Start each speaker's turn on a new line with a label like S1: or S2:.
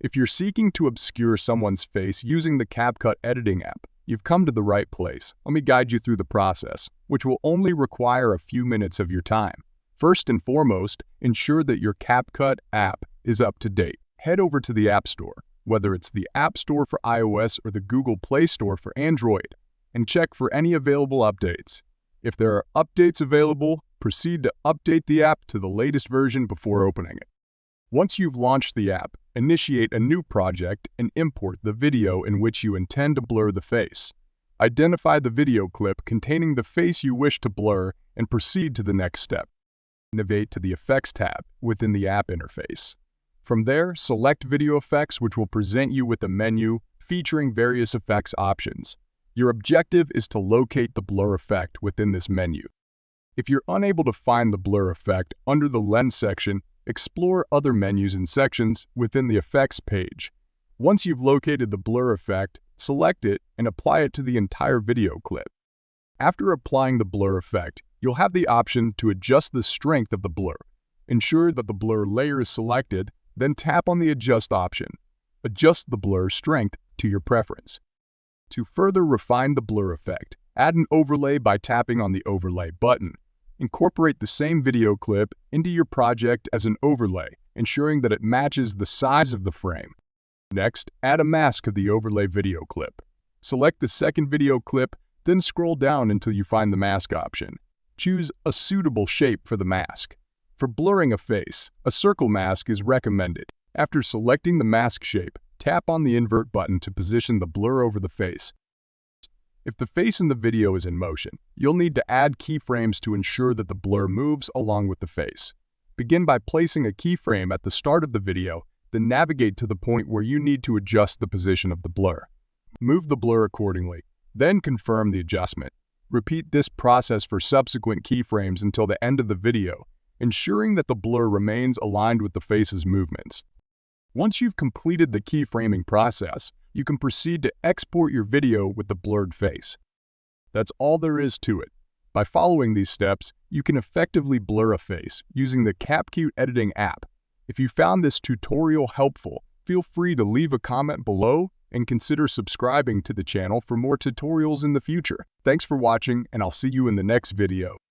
S1: If you're seeking to obscure someone's face using the CapCut editing app, you've come to the right place. Let me guide you through the process, which will only require a few minutes of your time. First and foremost, ensure that your CapCut app is up to date. Head over to the App Store, whether it's the App Store for iOS or the Google Play Store for Android, and check for any available updates. If there are updates available, proceed to update the app to the latest version before opening it. Once you've launched the app, initiate a new project and import the video in which you intend to blur the face. Identify the video clip containing the face you wish to blur and proceed to the next step. Navigate to the Effects tab within the app interface. From there, select Video Effects, which will present you with a menu featuring various effects options. Your objective is to locate the blur effect within this menu. If you're unable to find the blur effect under the Lens section, explore other menus and sections within the Effects page. Once you've located the blur effect, select it and apply it to the entire video clip. After applying the blur effect, you'll have the option to adjust the strength of the blur. Ensure that the blur layer is selected, then tap on the Adjust option. Adjust the blur strength to your preference. To further refine the blur effect, add an overlay by tapping on the Overlay button. Incorporate the same video clip into your project as an overlay, ensuring that it matches the size of the frame. Next, add a mask of the overlay video clip. Select the second video clip, then scroll down until you find the mask option. Choose a suitable shape for the mask. For blurring a face, a circle mask is recommended. After selecting the mask shape, tap on the invert button to position the blur over the face. If the face in the video is in motion, you'll need to add keyframes to ensure that the blur moves along with the face. Begin by placing a keyframe at the start of the video, then navigate to the point where you need to adjust the position of the blur. Move the blur accordingly, then confirm the adjustment. Repeat this process for subsequent keyframes until the end of the video, ensuring that the blur remains aligned with the face's movements. Once you've completed the keyframing process, you can proceed to export your video with the blurred face. That's all there is to it. By following these steps, you can effectively blur a face using the CapCut editing app. If you found this tutorial helpful, feel free to leave a comment below and consider subscribing to the channel for more tutorials in the future. Thanks for watching, and I'll see you in the next video.